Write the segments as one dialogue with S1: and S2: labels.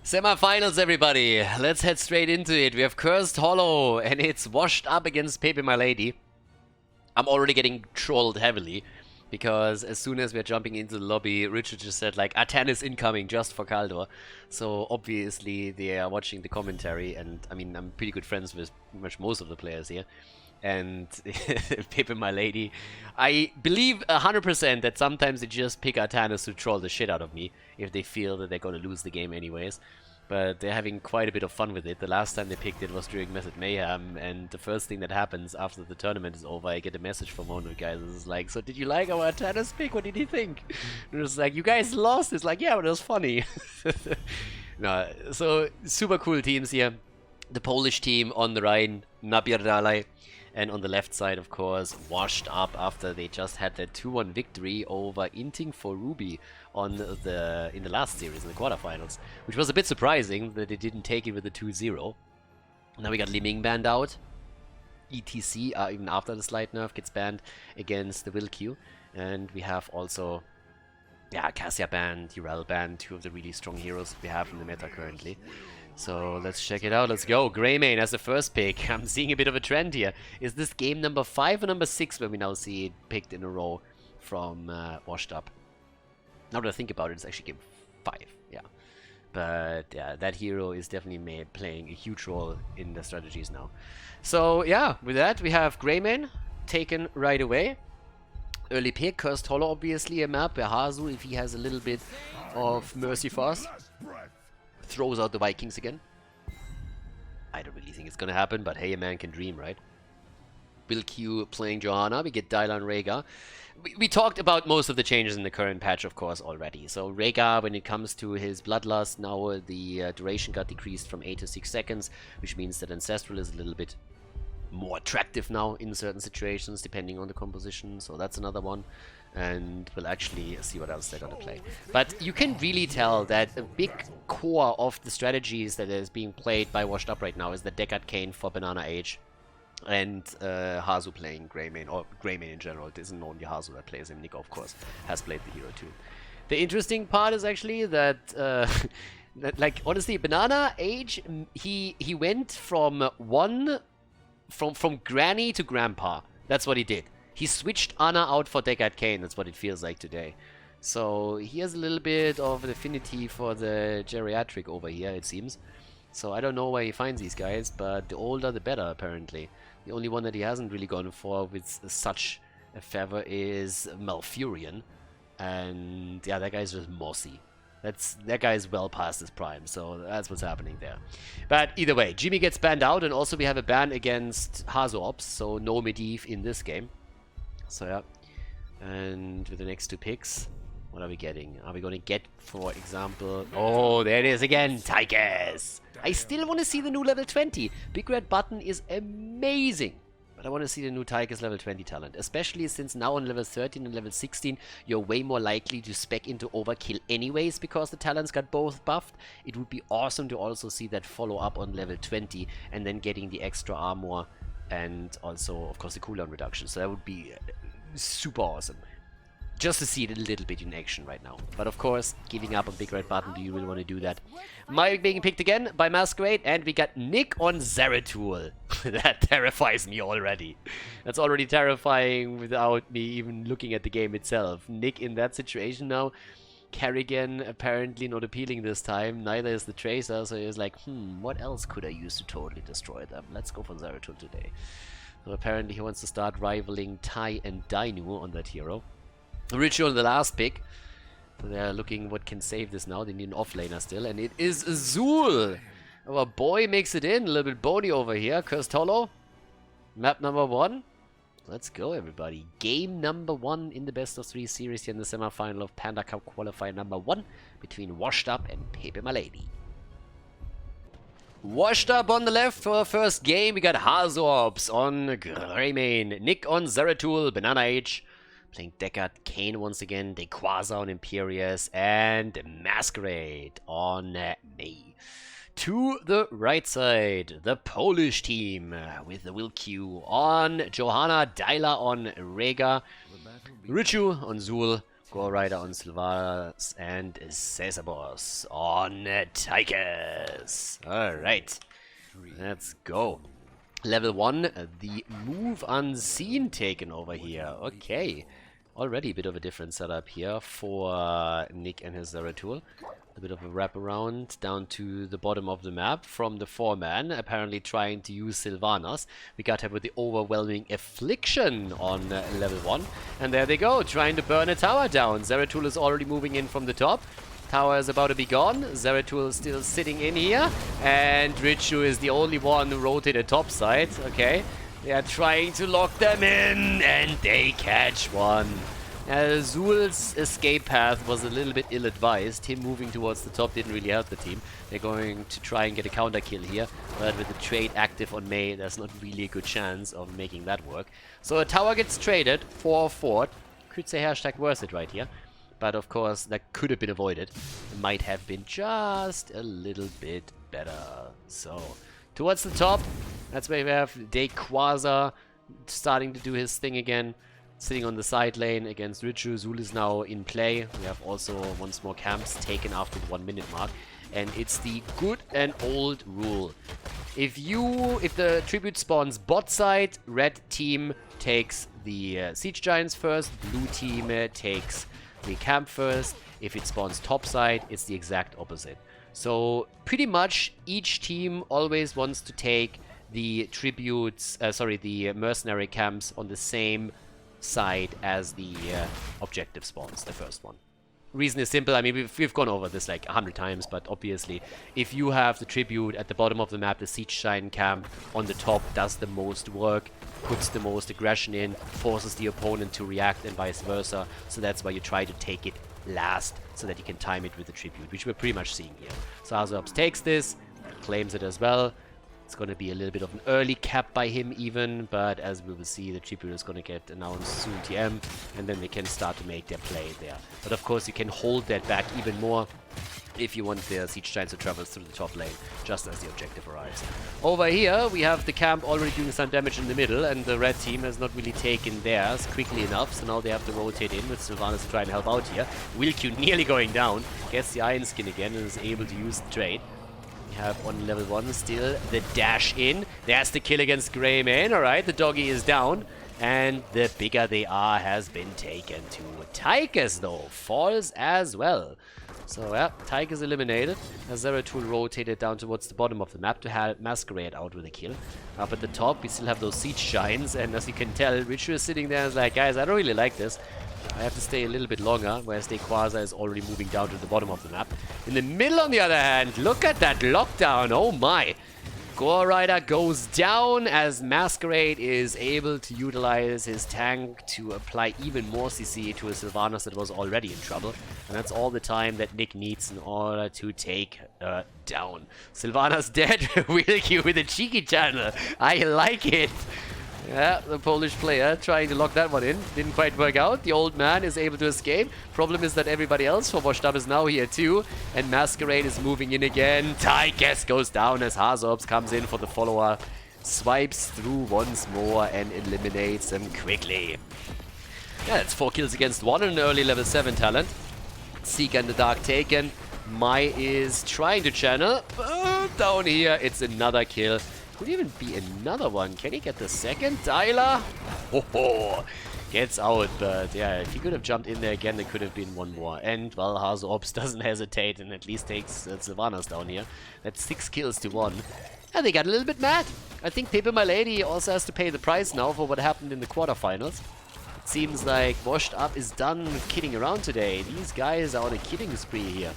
S1: Semi-finals, everybody. Let's head straight into it. We have Cursed Hollow, and it's washed up against pepeMLady. I'm already getting trolled heavily, because as soon as we're jumping into the lobby, Richard just said, like, Atan is incoming just for Khaldor. So, obviously, they are watching the commentary, and, I mean, I'm pretty good friends with pretty much most of the players here. And pepeMLady, I believe 100% that sometimes they just pick Artanis to troll the shit out of me if they feel that they're going to lose the game anyways. But they're having quite a bit of fun with it. The last time they picked it was during Method Mayhem, and the first thing that happens after the tournament is over, I get a message from one of the guys. It's like, so did you like our Artanis pick? What did you think? And it was like, you guys lost. It's like, yeah, but it was funny. No, so super cool teams here. The Polish team on the right, Napierdalaj. And on the left side, of course, washed up after they just had that 2-1 victory over Inting for Ruby in the last series, in the quarterfinals. Which was a bit surprising that they didn't take it with a 2-0. Now we got Liming banned out. ETC, even after the slight nerf, gets banned against the Will Q. And we have also, yeah, Cassia banned, Urel banned, two of the really strong heroes we have in the meta currently. So let's check it out. Let's go. Greymane as the first pick. I'm seeing a bit of a trend here. Is this game number 5 or number 6 when we now see it picked in a row from Washed Up? Now that I think about it, it's actually game 5. Yeah. But yeah, that hero is definitely playing a huge role in the strategies now. So yeah, with that we have Greymane taken right away. Early pick. Cursed Hollow, obviously a map where Hazu, if he has a little bit of mercy for us, throws out the Vikings again. I don't really think it's gonna happen, but hey, a man can dream, right? Bill Q playing Johanna. We get Dylan Rhaegar. We talked about most of the changes in the current patch, of course, already. So Rhaegar, when it comes to his Bloodlust, now the duration got decreased from 8 to 6 seconds, which means that Ancestral is a little bit more attractive now in certain situations, depending on the composition. So that's another one. And we'll actually see what else they're going to play. But you can really tell that a big core of the strategies that is being played by Washed Up right now is the Deckard Cain for Banana Age and Hazu playing Greymane, or Greymane in general. It isn't only Hazu that plays him. Nico, of course, has played the hero too. The interesting part is actually that, like, honestly, Banana Age, he went from from granny to grandpa. That's what he did. He switched Ana out for Deckard Cain. That's what it feels like today. So he has a little bit of an affinity for the geriatric over here, it seems. So I don't know where he finds these guys, but the older the better, apparently. The only one that he hasn't really gone for with such a favor is Malfurion. And yeah, that guy's just mossy. That guy is well past his prime, so that's what's happening there. But either way, Jimmy gets banned out, and also we have a ban against Hazu Ops, so no Medivh in this game. So yeah, and with the next two picks, what are we getting? Are we going to get, for example... Oh, there it is again, Tychus! I still want to see the new level 20. Big Red Button is amazing. But I want to see the new Tychus level 20 talent. Especially since now on level 13 and level 16, you're way more likely to spec into Overkill anyways, because the talents got both buffed. It would be awesome to also see that follow up on level 20, and then getting the extra armor, and also, of course, the cooldown reduction. So that would be super awesome. Just to see it a little bit in action right now. But of course, giving up on Big Red Button, do you really want to do that? Mike being picked again by Masquerade, and we got Nick on Zeratul. That terrifies me already. That's already terrifying without me even looking at the game itself. Nick in that situation now. Kerrigan apparently not appealing this time. Neither is the Tracer, so he's like, what else could I use to totally destroy them? Let's go for Zeratul today. So apparently he wants to start rivaling Tai and Dainu on that hero. Ritual, the last pick. So they're looking what can save this now. They need an offlaner still, and it is Azul. Our boy makes it in. A little bit bony over here. Cursed Hollow. Map number 1. Let's go, everybody. Game number 1 in the best of 3 series here in the semi-final of Panda Cup Qualifier number 1 between Washed Up and pepeMLady. Washed Up on the left for our first game. We got Hazu Ops on Greymane, Nick on Zeratul, Banana Age, playing Deckard Cain once again, Dequaza on Imperius, and Masquerade on me. To the right side, the Polish team with the Will Q on Johanna, Dyla on Rhaegar, Richu on Zul, Gore Rider on Sylvanas and Cesabos on Tychus. Alright, let's go. Level 1, the Move Unseen taken over here. Okay, already a bit of a different setup here for Nick and his Zeratul. A bit of a wraparound down to the bottom of the map from the 4-man, apparently trying to use Sylvanas. We got him with the Overwhelming Affliction on level 1. And there they go, trying to burn a tower down. Zeratul is already moving in from the top. Tower is about to be gone. Zeratul is still sitting in here. And Richu is the only one who rotated topside. Okay, they are trying to lock them in, and they catch one. Zul's escape path was a little bit ill-advised. Him moving towards the top didn't really help the team. They're going to try and get a counter kill here, but with the trade active on Mei, there's not really a good chance of making that work. So a tower gets traded for a fort. Could say hashtag worth it right here. But of course, that could have been avoided. It might have been just a little bit better. So, towards the top, that's where we have Quasar starting to do his thing again. Sitting on the side lane against Richu. Zul is now in play. We have also once more camps taken after the 1 minute mark. And it's the good and old rule. If the tribute spawns bot side, red team takes the siege giants first, blue team takes the camp first. If it spawns top side, it's the exact opposite. So pretty much each team always wants to take the the mercenary camps on the same side as the objective spawns, the first one. Reason is simple. I mean, we've gone over this like 100 times, but obviously if you have the tribute at the bottom of the map, the siege giant camp on the top does the most work, puts the most aggression in, forces the opponent to react, and vice versa. So that's why you try to take it last, so that you can time it with the tribute, which we're pretty much seeing here. So Hazops takes this, claims it as well. It's going to be a little bit of an early cap by him even, but as we will see, the tribute is going to get announced soon TM, and then they can start to make their play there. But of course, you can hold that back even more if you want the siege giants to travel through the top lane, just as the objective arrives. Over here, we have the camp already doing some damage in the middle, and the red team has not really taken theirs quickly enough, so now they have to rotate in with Sylvanas to try and help out here. Wilq nearly going down, gets the Iron Skin again, and is able to use the trade. We have on level 1 still the dash in. There's the kill against Greymane. Alright, the doggy is down. And the bigger they are has been taken to Tychus, though. Falls as well. So, yeah, Tychus eliminated. As Zeratul rotated down towards the bottom of the map to have Masquerade out with a kill. Up at the top, we still have those siege giants. And as you can tell, Richu is sitting there and is like, guys, I don't really like this. I have to stay a little bit longer, whereas Quasar is already moving down to the bottom of the map. In the middle, on the other hand, look at that lockdown. Oh my. Gore Rider goes down as Masquerade is able to utilize his tank to apply even more CC to a Sylvanas that was already in trouble. And that's all the time that Nick needs in order to take down. Sylvanas dead. Wilq with a cheeky channel. I like it. Yeah, the Polish player trying to lock that one in. Didn't quite work out. The old man is able to escape. Problem is that everybody else for Washed Up is now here too. And Masquerade is moving in again. Tychus goes down as Hazops comes in for the follower. Swipes through once more and eliminates them quickly. Yeah, it's 4 kills against 1 and an early level 7 talent. Seeker in the dark taken. Mai is trying to channel. Down here, it's another kill. Could even be another one. Can he get the second? Tyler? Oh, gets out, but yeah, if he could have jumped in there again, there could have been one more. And, well, Hazops doesn't hesitate and at least takes Sylvanas down here. That's 6 kills to 1. And they got a little bit mad. I think pepeMLady also has to pay the price now for what happened in the quarterfinals. It seems like Washed Up is done kidding around today. These guys are on a kidding spree here.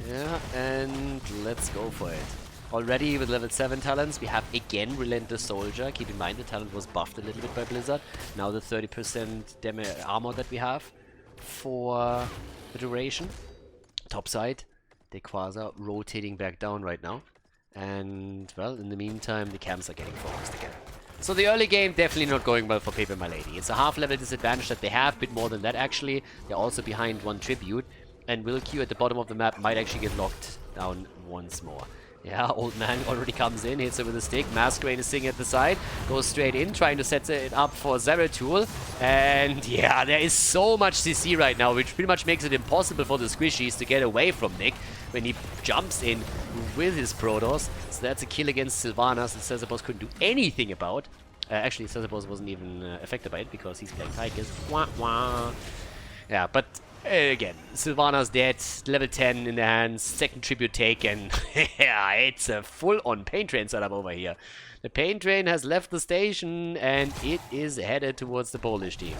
S1: Yeah, and let's go for it. Already with level 7 talents, we have again Relentless Soldier. Keep in mind the talent was buffed a little bit by Blizzard. Now the 30% armor that we have for the duration. Top side, Quasar rotating back down right now. And, well, in the meantime, the camps are getting focused again. So the early game definitely not going well for pepeMLady. It's a half-level disadvantage that they have, a bit more than that actually. They're also behind 1 tribute. And Wilq at the bottom of the map might actually get locked down once more. Yeah, old man already comes in, hits it with a stick. Masquerade is sitting at the side, goes straight in, trying to set it up for Zeratul. And yeah, there is so much CC right now, which pretty much makes it impossible for the Squishies to get away from Nick when he jumps in with his Protoss. So that's a kill against Sylvanas that Sesabos couldn't do anything about. Actually, Sesabos wasn't even affected by it because he's playing Tychus. Wah, wah. Yeah, but again, Sylvana's dead, level 10 in the hands, second tribute taken. Yeah, it's a full-on pain train setup over here. The pain train has left the station and it is headed towards the Polish team.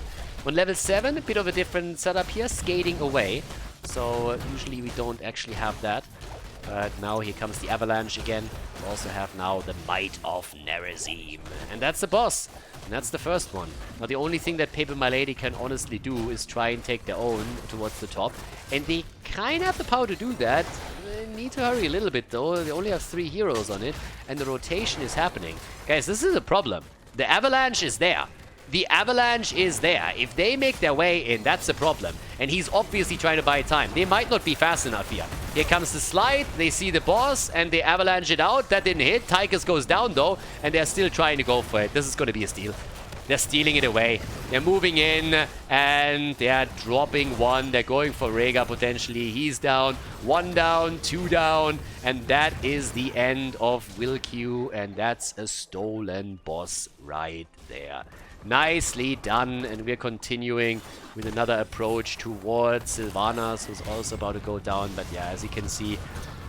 S1: On level 7, a bit of a different setup here, skating away. So usually we don't actually have that. But now here comes the Avalanche again. We also have now the Might of Nerazim. And that's the boss. And that's the first one. Now the only thing that pepeMLady can honestly do is try and take their own towards the top. And they kind of have the power to do that. They need to hurry a little bit though. They only have 3 heroes on it. And the rotation is happening. Guys, this is a problem. The Avalanche is there. The Avalanche is there. If they make their way in, that's a problem. And he's obviously trying to buy time. They might not be fast enough here. Here comes the slide. They see the boss and they avalanche it out. That didn't hit. Tychus goes down though. And they're still trying to go for it. This is going to be a steal. They're stealing it away. They're moving in and they're dropping one. They're going for Rhaegar potentially. He's down. 1 down, 2 down. And that is the end of Will Q. And that's a stolen boss right there. Nicely done, and we're continuing with another approach towards Sylvanas, who's also about to go down. But yeah, as you can see,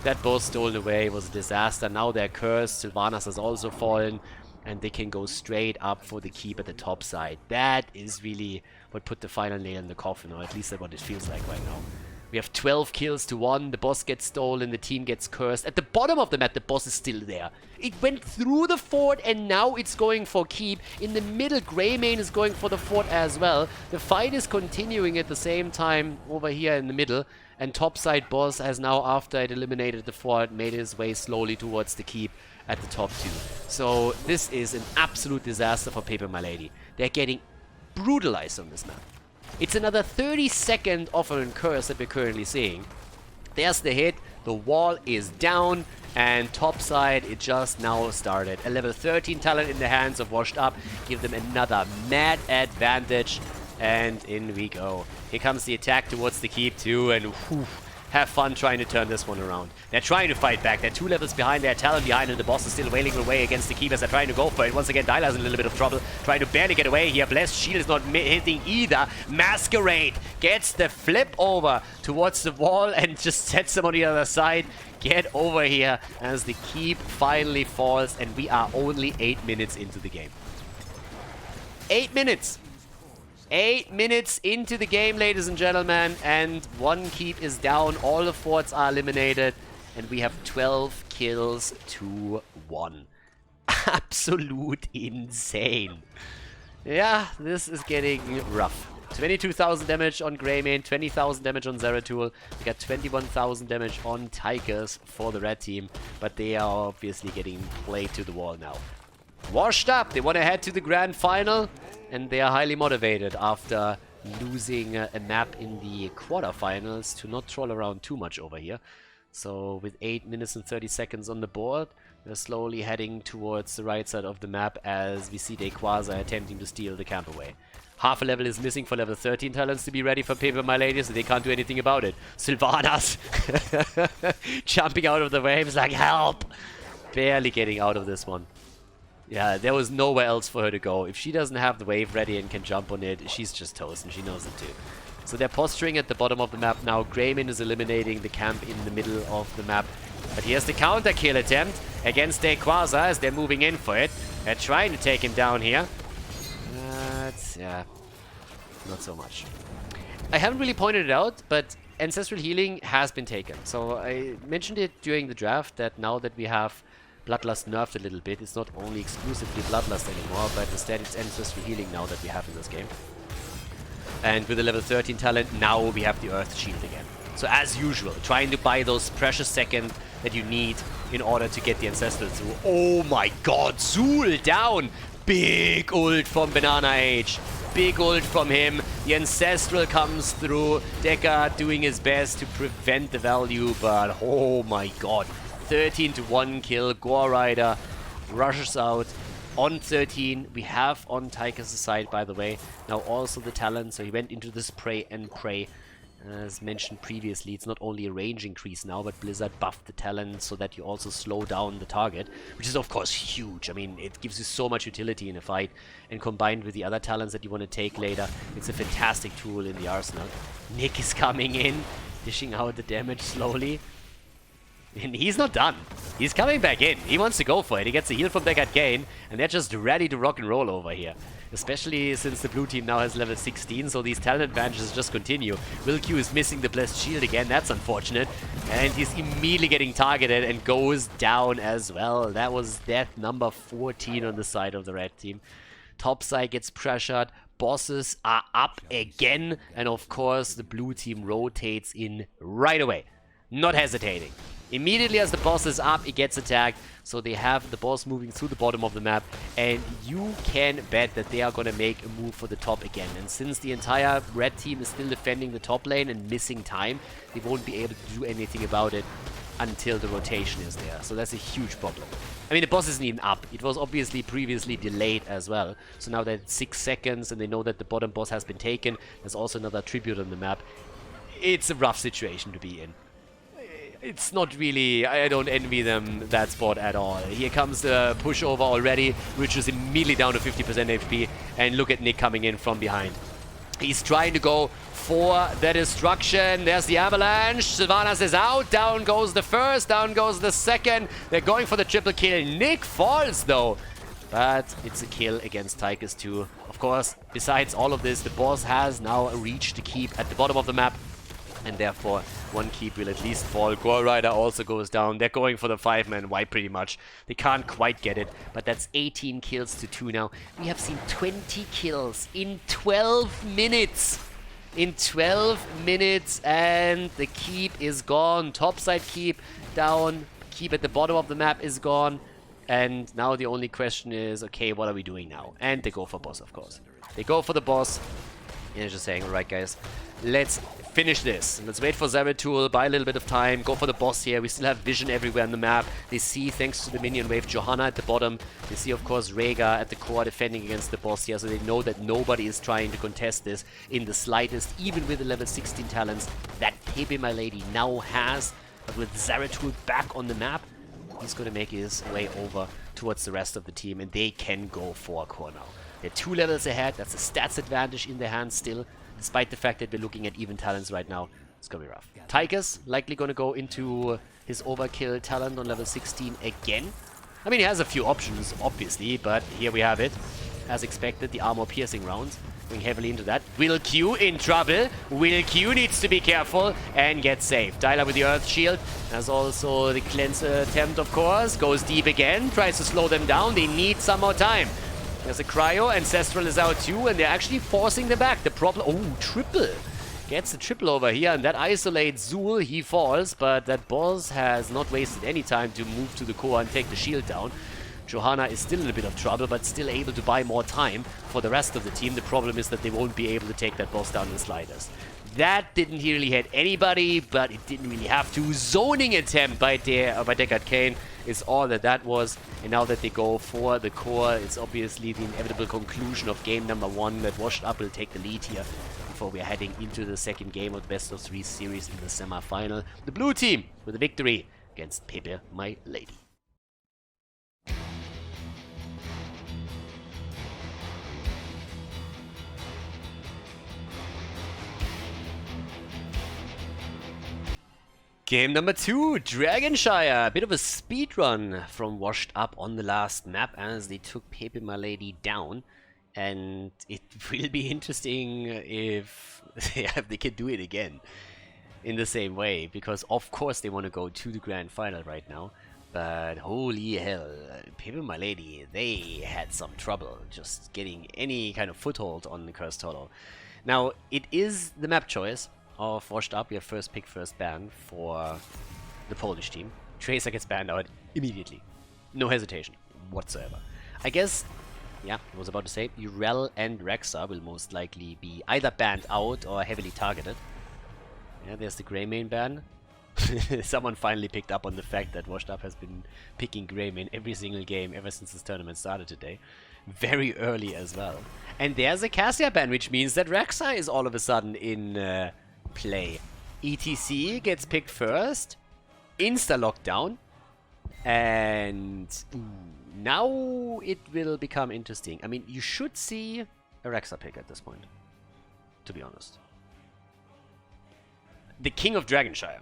S1: that boss stolen away was a disaster. Now they're cursed. Sylvanas has also fallen, and they can go straight up for the keep at the top side. That is really what put the final nail in the coffin, or at least that's what it feels like right now. We have 12 kills to 1. The boss gets stolen. The team gets cursed. At the bottom of the map, the boss is still there. It went through the fort, and now it's going for keep. In the middle, Greymane is going for the fort as well. The fight is continuing at the same time over here in the middle. And topside boss has now, after it eliminated the fort, made his way slowly towards the keep at the top 2. So this is an absolute disaster for pepeMLady. They're getting brutalized on this map. It's another 30-second offering curse that we're currently seeing. There's the hit. The wall is down. And topside, it just now started. A level 13 talent in the hands of Washed Up. Give them another mad advantage. And in we go. Here comes the attack towards the keep too. And whew, have fun trying to turn this one around. They're trying to fight back. They're 2 levels behind. They're talent behind, and the boss is still wailing away against the keep as they're trying to go for it. Once again, Dyla's in a little bit of trouble, trying to barely get away here. Blessed Shield is not hitting either. Masquerade gets the flip over towards the wall and just sets them on the other side. Get over here as the keep finally falls, and we are only 8 minutes into the game. 8 minutes! 8 minutes into the game, ladies and gentlemen, and 1 keep is down. All the forts are eliminated, and we have 12 kills to 1. Absolute insane. Yeah, this is getting rough. 22,000 damage on Greymane, 20,000 damage on Zeratul. We got 21,000 damage on Tychus for the red team, but they are obviously getting played to the wall now. Washed Up, they want to head to the grand final, and they are highly motivated after losing a map in the quarterfinals to not troll around too much over here. So with 8 minutes and 30 seconds on the board, they're slowly heading towards the right side of the map as we see Quasar attempting to steal the camp away. Half a level is missing for level 13 talents to be ready for pepeMLady, so they can't do anything about it. Sylvanas jumping out of the waves like help! Barely getting out of this one. Yeah, there was nowhere else for her to go. If she doesn't have the wave ready and can jump on it, she's just toast, and she knows it too. So they're posturing at the bottom of the map now. Greymane is eliminating the camp in the middle of the map. But here's the counter kill attempt against Quasar as they're moving in for it. They're trying to take him down here. But, yeah, not so much. I haven't really pointed it out, but Ancestral Healing has been taken. So I mentioned it during the draft that now that we have Bloodlust nerfed a little bit, it's not only exclusively Bloodlust anymore, but instead it's Ancestral Healing now that we have in this game. And with the level 13 talent, now we have the Earth Shield again. So as usual, trying to buy those precious seconds that you need in order to get the Ancestral through. Oh my god, Zul down! Big ult from Banana Age. Big ult from him. The Ancestral comes through. Deckard doing his best to prevent the value, but oh my god. 13 to 1 kill. Gore Rider rushes out on 13. We have on Tyker's side, by the way, now also the talent. So he went into the spray and pray. As mentioned previously, it's not only a range increase now, but Blizzard buffed the talent so that you also slow down the target, which is of course huge. I mean, it gives you so much utility in a fight, and combined with the other talents that you want to take later, it's a fantastic tool in the arsenal. Nick is coming in, dishing out the damage slowly. And he's not done. He's coming back in. He wants to go for it. He gets a heal from Deckard Kane, and they're just ready to rock and roll over here. Especially since the blue team now has level 16, so these talent advantages just continue. Will Q is missing the Blessed Shield again. That's unfortunate. And he's immediately getting targeted and goes down as well. That was death number 14 on the side of the red team. Topside gets pressured. Bosses are up again. And of course, the blue team rotates in right away. Not hesitating. Immediately as the boss is up, it gets attacked. So they have the boss moving through the bottom of the map. And you can bet that they are going to make a move for the top again. And since the entire red team is still defending the top lane and missing time, they won't be able to do anything about it until the rotation is there. So that's a huge problem. I mean, the boss isn't even up. It was obviously previously delayed as well. So now that 6 seconds and they know that the bottom boss has been taken, there's also another tribute on the map. It's a rough situation to be in. It's not really, I don't envy them that spot at all. Here comes the pushover already, which is immediately down to 50% HP. And look at Nick coming in from behind. He's trying to go for the destruction. There's the avalanche. Sylvanas is out. Down goes the first, down goes the second. They're going for the triple kill. Nick falls though. But it's a kill against Tychus too. Of course, besides all of this, the boss has now reached the keep at the bottom of the map. And therefore, one keep will at least fall. Gore Rider also goes down. They're going for the 5-man wipe pretty much. They can't quite get it, but that's 18 kills to 2 now. We have seen 20 kills in 12 minutes. In 12 minutes, and the keep is gone. Topside keep down. Keep at the bottom of the map is gone. And now the only question is, okay, what are we doing now? And they go for boss, of course. They go for the boss. And they're just saying, alright guys, let's finish this. Let's wait for Zeratul, buy a little bit of time, go for the boss here. We still have vision everywhere on the map. They see, thanks to the minion wave, Johanna at the bottom. They see, of course, Rhaegar at the core defending against the boss here, so they know that nobody is trying to contest this in the slightest, even with the level 16 talents that pepeMLady now has. But with Zeratul back on the map, he's going to make his way over towards the rest of the team, and they can go for a core now. They're 2 levels ahead. That's a stats advantage in their hands still, despite the fact that we're looking at even talents right now. It's gonna be rough. Tychus likely gonna go into his overkill talent on level 16 again. I mean, he has a few options, obviously, but here we have it. As expected, the armor piercing rounds. Going heavily into that. Will Q in trouble. Will Q needs to be careful and get saved. Tyler with the Earth Shield. As also the cleanser attempt, of course. Goes deep again. Tries to slow them down. They need some more time. There's a cryo, Ancestral is out too, and they're actually forcing them back. The problem, oh, triple. Gets the triple over here, and that isolates Zul, he falls, but that boss has not wasted any time to move to the core and take the shield down. Johanna is still in a bit of trouble, but still able to buy more time for the rest of the team. The problem is that they won't be able to take that boss down in sliders. That didn't really hit anybody, but it didn't really have to. Zoning attempt by Deckard Kane is all that was. And now that they go for the core, it's obviously the inevitable conclusion of game number 1 that Washed Up will take the lead here before we're heading into the second game of the best of 3 series in the semi-final. The blue team with a victory against pepeMLady. Game number 2, Dragonshire. A bit of a speed run from Washed Up on the last map as they took pepeMLady down. And it will be interesting if they can do it again in the same way. Because of course they want to go to the grand final right now. But holy hell, pepeMLady, they had some trouble just getting any kind of foothold on the Cursed Hollow. Now, it is the map choice of Washed Up. We have first pick, first ban for the Polish team. Tracer gets banned out immediately. No hesitation whatsoever. I guess, yeah, I was about to say, Urel and Rexa will most likely be either banned out or heavily targeted. Yeah, there's the Grey main ban. Someone finally picked up on the fact that Washed Up has been picking Greymane every single game ever since this tournament started today. Very early as well. And there's a Cassia ban, which means that Rexa is all of a sudden in play. ETC gets picked first. Insta-lockdown. And now it will become interesting. I mean, you should see a Rexa pick at this point, to be honest. The King of Dragonshire.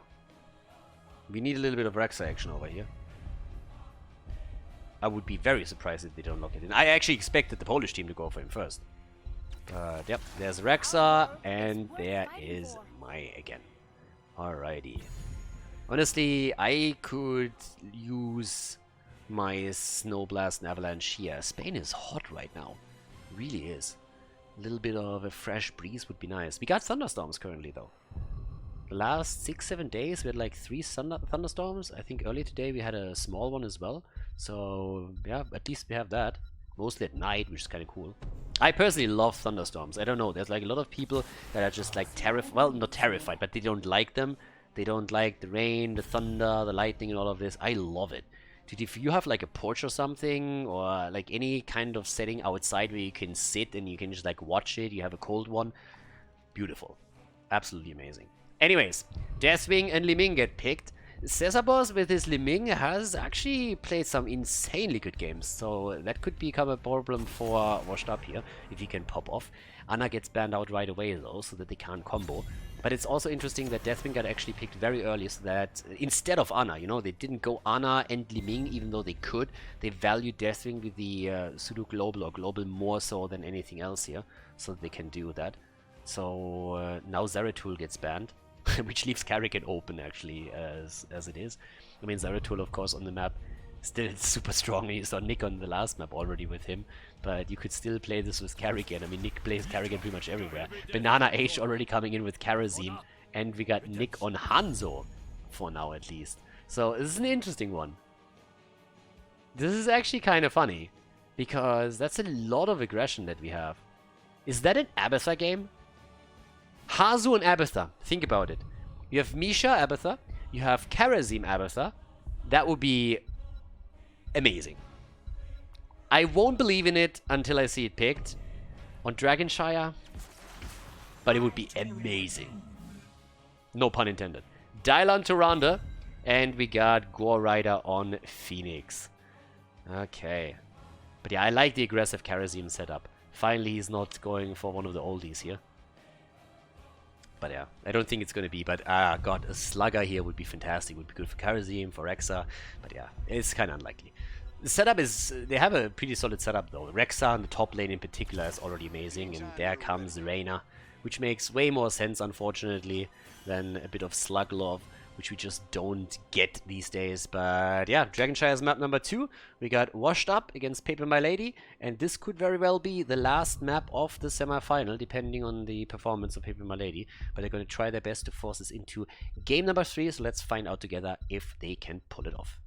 S1: We need a little bit of Rexa action over here. I would be very surprised if they don't lock it in. I actually expected the Polish team to go for him first. But yep, there's Rexa, and there is Mai again. Alrighty. Honestly, I could use my Snow Blast and Avalanche here. Spain is hot right now. Really is. A little bit of a fresh breeze would be nice. We got thunderstorms currently, though. The last 6-7 days we had like 3 thunderstorms. I think earlier today we had a small one as well. So yeah, at least we have that. Mostly at night, which is kind of cool. I personally love thunderstorms. I don't know, there's like a lot of people that are just like terrified. Well, not terrified, but they don't like them. They don't like the rain, the thunder, the lightning and all of this. I love it. Dude, if you have like a porch or something, or like any kind of setting outside where you can sit and you can just like watch it, you have a cold one. Beautiful. Absolutely amazing. Anyways, Deathwing and Liming get picked. Cesarbos with his Liming has actually played some insanely good games, so that could become a problem for Washed Up here, if he can pop off. Ana gets banned out right away though, so that they can't combo. But it's also interesting that Deathwing got actually picked very early, so that instead of Ana, you know, they didn't go Ana and Liming, even though they could. They valued Deathwing with the pseudo global or global more so than anything else here, so that they can do that. So now Zeratul gets banned. Which leaves Karrigan open, actually, as it is. I mean, Zeratul, of course, on the map, still super strong. You saw Nick on the last map already with him, but you could still play this with Karrigan. I mean, Nick plays Karrigan pretty much everywhere. Banana H already coming in with Karazim, and we got Nick on Hanzo, for now at least. So, this is an interesting one. This is actually kind of funny, because that's a lot of aggression that we have. Is that an Abathur game? Hazu and Abathur, think about it. You have Misha Abathur, you have Karazim Abathur. That would be amazing. I won't believe in it until I see it picked on Dragonshire, but it would be amazing. No pun intended. Dylan Tyrande, and we got Gore Rider on Phoenix. Okay. But yeah, I like the aggressive Karazim setup. Finally, he's not going for one of the oldies here. But yeah, I don't think it's going to be. But god, a Slugger here would be fantastic. Would be good for Karazim, for Rexa. But yeah, it's kind of unlikely. The setup is... They have a pretty solid setup though. Rexa in the top lane in particular is already amazing. And there comes Reyna, which makes way more sense, unfortunately, than a bit of Slug Love, which we just don't get these days. But yeah, Dragonshire's map number 2. We got Washed Up against pepeMLady, and this could very well be the last map of the semi-final, depending on the performance of pepeMLady. But they're going to try their best to force us into game number 3, so let's find out together if they can pull it off.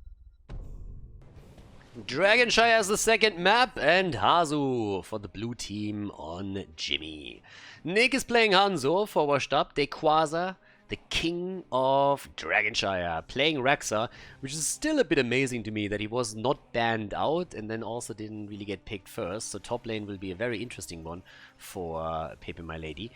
S1: Dragonshire is the second map, and Hazu for the blue team on Jimmy. Nick is playing Hanzo for Washed Up. Dequaza, the king of Dragonshire, playing Rexa, which is still a bit amazing to me that he was not banned out and then also didn't really get picked first. So top lane will be a very interesting one for pepeMLady.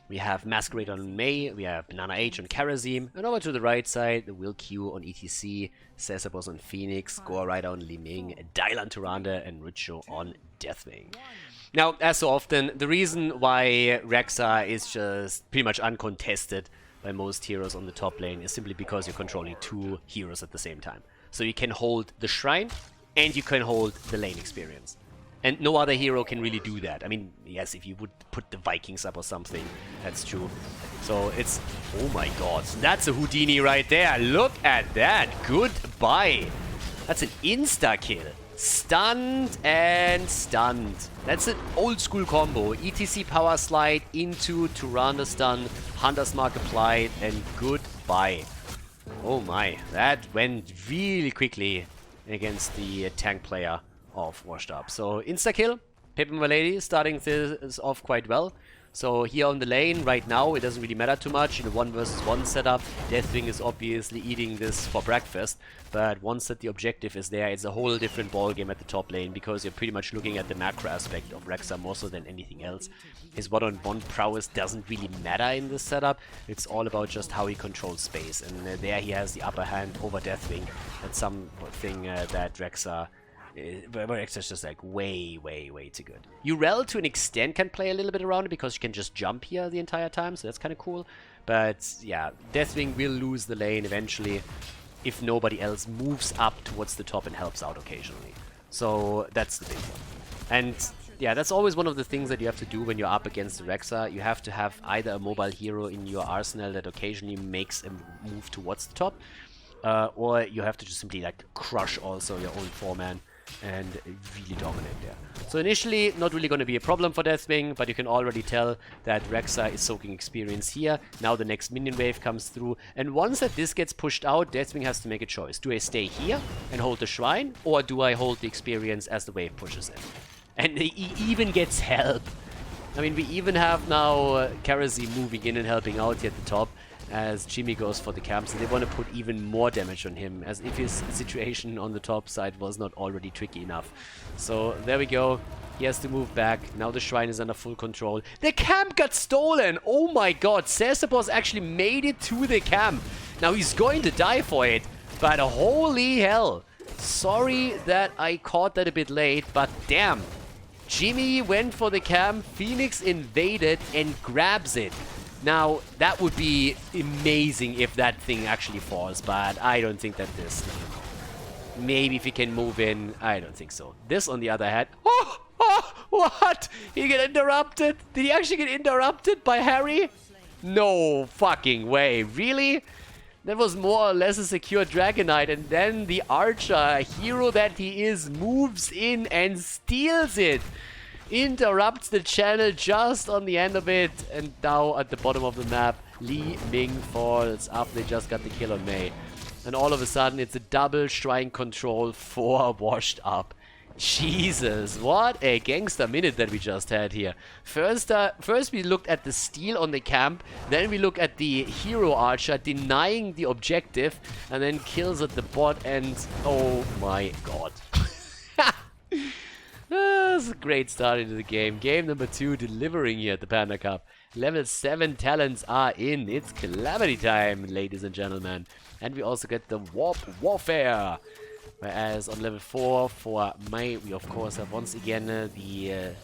S1: We have Masquerade on Mei, we have Banana H on Karazim, and over to the right side, the Will Q on ETC, Cesarbos on Phoenix, Gore Rider on Liming, Dylan Tyrande, and Richo on Deathwing. Now, as so often, the reason why Rexa is just pretty much uncontested by most heroes on the top lane is simply because you're controlling 2 heroes at the same time. So you can hold the Shrine, and you can hold the lane experience. And no other hero can really do that. I mean, yes, if you would put the Vikings up or something, that's true. So it's... Oh my god, that's a Houdini right there. Look at that. Goodbye. That's an insta-kill. Stunned and stunned. That's an old school combo. ETC power slide into Tyrande stun, Hunter's mark applied, and goodbye. Oh my, that went really quickly against the tank player of Washed Up. So insta kill, pepeMLady starting this off quite well. So here on the lane, right now, it doesn't really matter too much. In a 1 versus 1 setup, Deathwing is obviously eating this for breakfast. But once that the objective is there, it's a whole different ballgame at the top lane, because you're pretty much looking at the macro aspect of Rexxar more so than anything else. His one-on-one prowess doesn't really matter in this setup. It's all about just how he controls space. And there he has the upper hand over Deathwing. That's something that Rexxar... Rexxar's just like way too good. Urel to an extent can play a little bit around it because you can just jump here the entire time, so that's kind of cool. But yeah, Deathwing will lose the lane eventually if nobody else moves up towards the top and helps out occasionally. So that's the big one. And yeah, that's always one of the things that you have to do when you're up against the Rexxar. You have to have either a mobile hero in your arsenal that occasionally makes a move towards the top, or you have to just simply like crush also your own 4-man and really dominate there. So initially, not really going to be a problem for Deathwing, but you can already tell that Rexxar is soaking experience here. Now the next minion wave comes through, and once that this gets pushed out, Deathwing has to make a choice. Do I stay here and hold the shrine, or do I hold the experience as the wave pushes in? And he even gets help. I mean, we even have now Kerosene moving in and helping out here at the top, as Jimmy goes for the camp, so they want to put even more damage on him, as if his situation on the top side was not already tricky enough. So there we go. He has to move back. Now the shrine is under full control. The camp got stolen! Oh my god, Cesapos actually made it to the camp. Now he's going to die for it, but holy hell. Sorry that I caught that a bit late, but damn. Jimmy went for the camp, Phoenix invaded and grabs it. Now, that would be amazing if that thing actually falls, but I don't think that this... Maybe if he can move in, I don't think so. This, on the other hand... Oh, what? He get interrupted? Did he actually get interrupted by Harry? No fucking way. Really? That was more or less a secure Dragonite, and then the Archer, hero that he is, moves in and steals it. Interrupts the channel just on the end of it, and now at the bottom of the map, Li Ming falls after they just got the kill on Mei. And all of a sudden, it's a double shrine control for Washed Up. Jesus, what a gangster minute that we just had here. First we looked at the steal on the camp, then we look at the hero archer denying the objective, and then kills at the bot, and oh my god. That's a great start into the game. Game number 2 delivering here at the Panda Cup. Level 7 talents are in. It's calamity time, ladies and gentlemen. And we also get the Warfare. Whereas on level 4 for Mei, we of course have once again the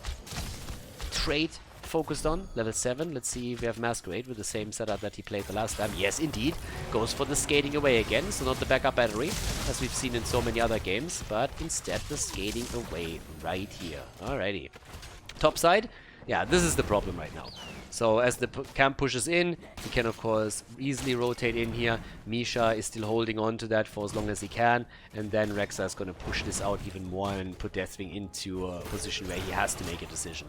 S1: trait focused on. Level 7, let's see if we have Masquerade with the same setup that he played the last time. Yes, indeed. Goes for the skating away again, so not the backup battery, as we've seen in so many other games, but instead the skating away right here. Alrighty. Top side, yeah, this is the problem right now. So as the camp pushes in, he can of course easily rotate in here. Misha is still holding on to that for as long as he can, and then Rexxar is going to push this out even more and put Deathwing into a position where he has to make a decision.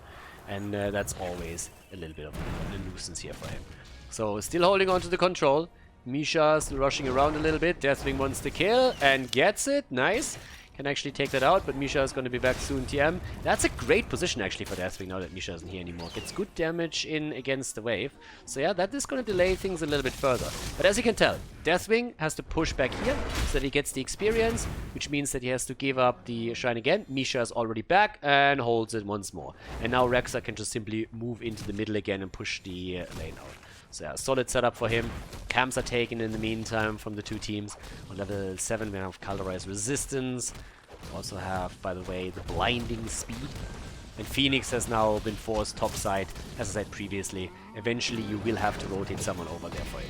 S1: And that's always a little bit of a nuisance here for him. So still holding on to the control. Misha still rushing around a little bit. Deathwing wants the kill and gets it. Nice. Can actually take that out, but Misha is going to be back soon, TM. That's a great position actually for Deathwing now that Misha isn't here anymore. Gets good damage in against the wave. So yeah, that is going to delay things a little bit further. But as you can tell, Deathwing has to push back here so that he gets the experience, which means that he has to give up the shrine again. Misha is already back and holds it once more. And now Rexxar can just simply move into the middle again and push the lane out. So yeah, solid setup for him. Camps are taken in the meantime from the two teams. On level 7 we have Khaldor resistance. We also have, by the way, the blinding speed. And Phoenix has now been forced topside, as I said previously. Eventually you will have to rotate someone over there for it.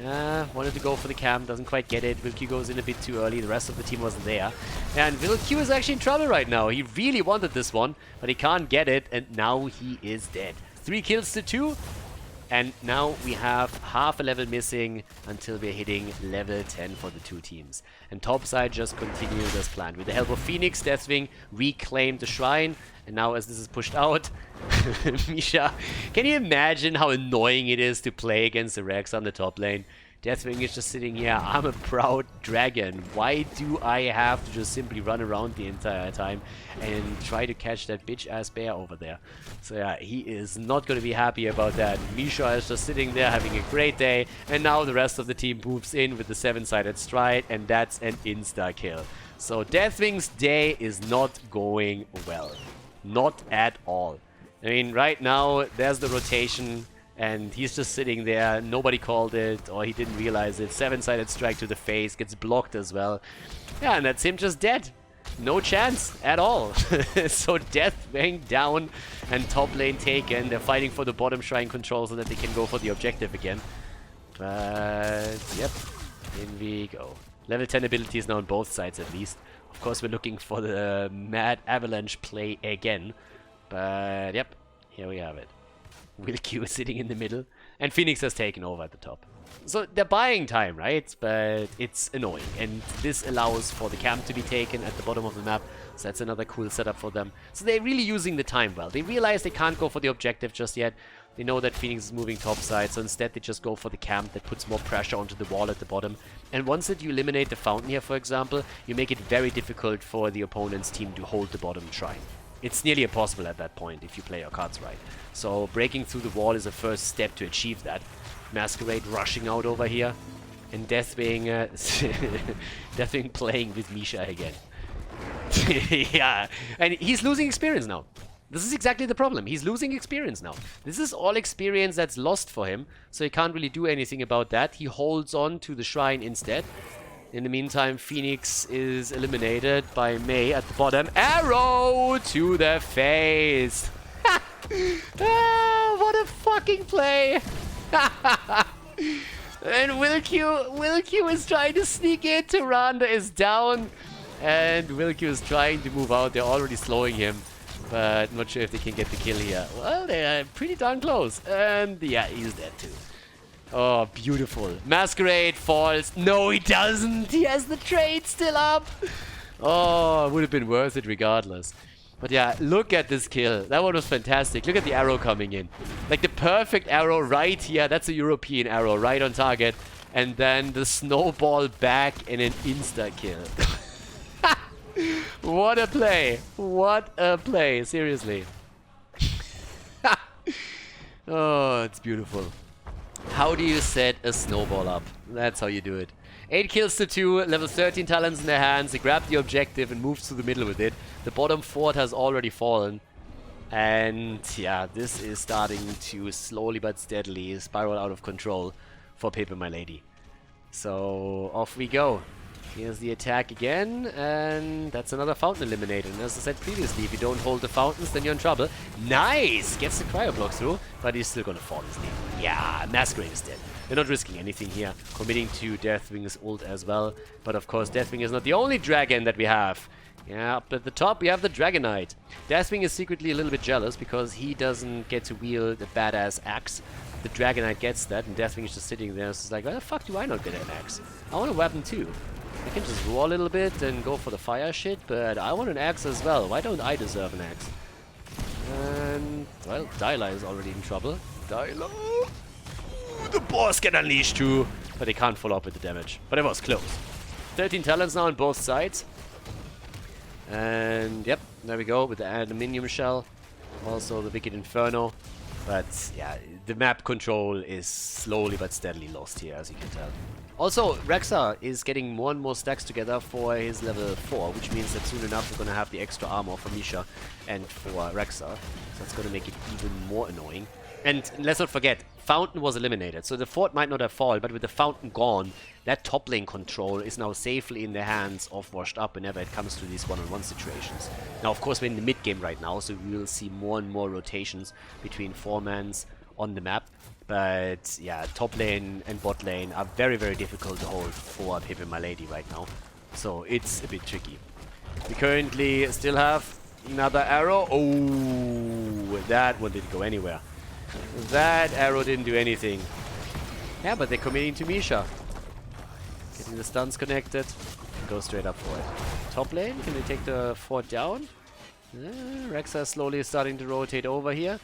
S1: Yeah, wanted to go for the camp, doesn't quite get it. Wilq goes in a bit too early, the rest of the team wasn't there. And Wilq is actually in trouble right now. He really wanted this one, but he can't get it, and now he is dead. 3 kills to 2. And now we have half a level missing until we're hitting level 10 for the two teams. And topside just continues as planned. With the help of Phoenix, Deathwing reclaimed the shrine. And now as this is pushed out, Misha, can you imagine how annoying it is to play against the Rex on the top lane? Deathwing is just sitting here. I'm a proud dragon. Why do I have to just simply run around the entire time and try to catch that bitch-ass bear over there? So yeah, he is not going to be happy about that. Misha is just sitting there having a great day, and now the rest of the team moves in with the 7-sided stride, and that's an insta-kill. So Deathwing's day is not going well. Not at all. I mean, right now, there's the rotation, and he's just sitting there. Nobody called it, or he didn't realize it. 7-sided strike to the face, gets blocked as well. Yeah, and that's him just dead. No chance at all. So Deathwing down, and top lane taken. They're fighting for the bottom shrine control so that they can go for the objective again. But, yep, in we go. Level 10 abilities now on both sides at least. Of course, we're looking for the mad avalanche play again. But, yep, here we have it. Will Q is sitting in the middle, and Phoenix has taken over at the top. So they're buying time, right? But it's annoying, and this allows for the camp to be taken at the bottom of the map. So that's another cool setup for them. So they're really using the time well. They realize they can't go for the objective just yet. They know that Phoenix is moving topside, so instead they just go for the camp that puts more pressure onto the wall at the bottom. And once that you eliminate the fountain here, for example, you make it very difficult for the opponent's team to hold the bottom shrine. It's nearly impossible at that point if you play your cards right. So breaking through the wall is a first step to achieve that. Masquerade rushing out over here, and Deathwing, Deathwing playing with Misha again. Yeah, and he's losing experience now. This is exactly the problem. He's losing experience now. This is all experience that's lost for him, so he can't really do anything about that. He holds on to the shrine instead. In the meantime, Phoenix is eliminated by Mei at the bottom. Arrow to the face. Ah, what a fucking play. And Will Q is trying to sneak in. Tyrande is down. And Will Q is trying to move out. They're already slowing him. But not sure if they can get the kill here. Well, they are pretty darn close. And yeah, he's dead too. Oh, beautiful. Masquerade falls. No, he doesn't. He has the trade still up. Oh, it would have been worth it regardless. But yeah, look at this kill. That one was fantastic. Look at the arrow coming in. Like the perfect arrow right here. That's a European arrow right on target. And then the snowball back and an insta-kill. What a play. What a play. Seriously. Oh, it's beautiful. How do you set a snowball up? That's how you do it. 8 kills to 2, level 13 talents in their hands. They grab the objective and move to the middle with it. The bottom fort has already fallen. And yeah, this is starting to slowly but steadily spiral out of control for pepeMLady. So off we go. Here's the attack again, and that's another fountain eliminated. And as I said previously, if you don't hold the fountains, then you're in trouble. Nice! Gets the cryo block through, but he's still gonna fall, isn't he? Yeah, Masquerade is dead. They're not risking anything here, committing to Deathwing's ult as well. But of course, Deathwing is not the only dragon that we have. Yeah, up at the top we have the Dragonite. Deathwing is secretly a little bit jealous because he doesn't get to wield a badass axe. The Dragonite gets that, and Deathwing is just sitting there. So it's like, why the fuck do I not get an axe? I want a weapon too. I can just roar a little bit and go for the fire shit, but I want an axe as well. Why don't I deserve an axe? And, well, Dyla is already in trouble. Dyla! Ooh, the boss get unleashed too, but they can't follow up with the damage. But it was close. 13 talents now on both sides. And, yep, there we go with the aluminium shell. Also the Wicked Inferno. But, yeah, the map control is slowly but steadily lost here, as you can tell. Also, Rexa is getting more and more stacks together for his level 4, which means that soon enough we're going to have the extra armor for Misha and for Rexa. So that's going to make it even more annoying. And let's not forget, Fountain was eliminated, so the fort might not have fallen, but with the Fountain gone, that top lane control is now safely in the hands of Washed Up whenever it comes to these one-on-one situations. Now, of course, we're in the mid-game right now, so we will see more and more rotations between 4-mans on the map. But yeah, top lane and bot lane are very, very difficult to hold for pepeMLady right now. So it's a bit tricky. We currently still have another arrow. Oh, that one didn't go anywhere. That arrow didn't do anything. Yeah, but they're committing to Misha. Getting the stuns connected. Go straight up for it. Top lane, can they take the fort down? Rexa is slowly starting to rotate over here.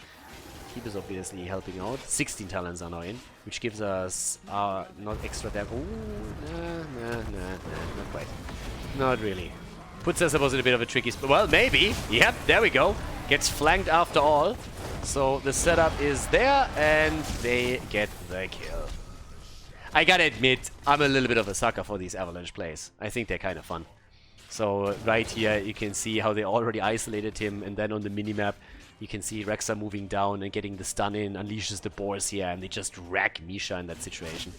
S1: Keep is obviously helping out. 16 talents are now in, which gives us not extra damage. Oh, not quite. Not really. Puts us, I suppose, in a bit of a tricky spot. Well, maybe. Yep, there we go. Gets flanked after all. So the setup is there, and they get the kill. I gotta admit, I'm a little bit of a sucker for these Avalanche plays. I think they're kind of fun. So right here, you can see how they already isolated him, and then on the minimap, you can see Rexa moving down and getting the stun in, unleashes the boars here, and they just wreck Misha in that situation.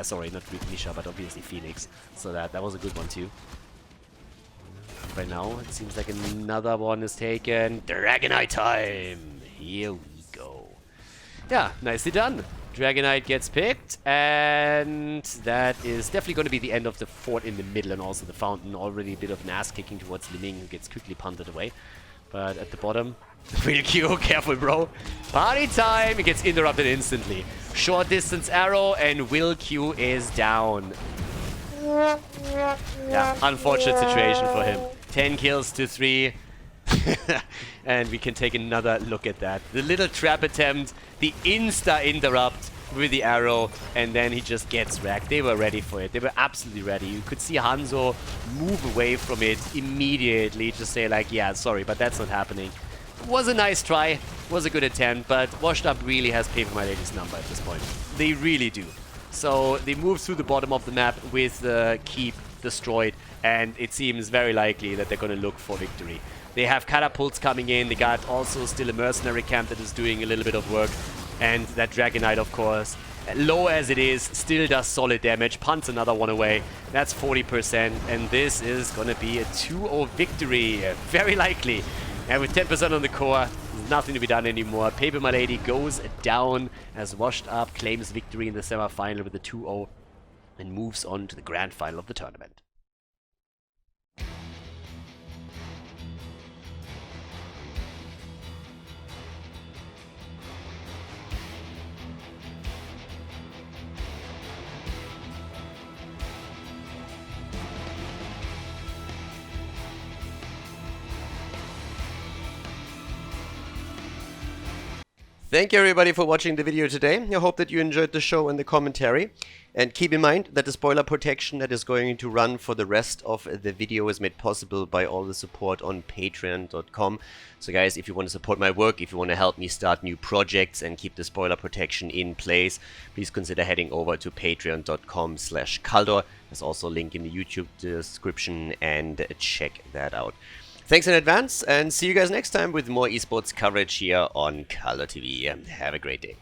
S1: Sorry, not Misha, but obviously Phoenix. So that was a good one too. Right now, it seems like another one is taken. Dragonite time! Here we go. Yeah, nicely done. Dragonite gets picked, and that is definitely going to be the end of the fort in the middle, and also the fountain. Already a bit of an ass kicking towards Liming, who gets quickly punted away. But at the bottom, Real Q, careful bro. Party time! It gets interrupted instantly. Short distance arrow, and Will Q is down. Yeah, unfortunate situation for him. 10 kills to 3. And we can take another look at that. The little trap attempt, the insta-interrupt with the arrow, and then he just gets wrecked. They were ready for it. They were absolutely ready. You could see Hanzo move away from it immediately, just say like, yeah, sorry, but that's not happening. Was a nice try, was a good attempt, but Washed Up really has pepeMLady's number at this point. They really do. So they move through the bottom of the map with the keep destroyed, and it seems very likely that they're going to look for victory. They have catapults coming in. They got also still a mercenary camp that is doing a little bit of work. And that Dragonite, of course, low as it is, still does solid damage. Punts another one away. That's 40%. And this is going to be a 2-0 victory. Very likely. And with 10% on the core, nothing to be done anymore. pepeMLady goes down as Washed Up claims victory in the semi-final with a 2-0 and moves on to the grand final of the tournament.
S2: Thank you everybody for watching the video today. I hope that you enjoyed the show and the commentary. And keep in mind that the spoiler protection that is going to run for the rest of the video is made possible by all the support on patreon.com. So guys, if you want to support my work, if you want to help me start new projects and keep the spoiler protection in place, please consider heading over to patreon.com/Khaldor. There's also a link in the YouTube description, and check that out. Thanks in advance, and see you guys next time with more esports coverage here on Khaldor TV. Have a great day.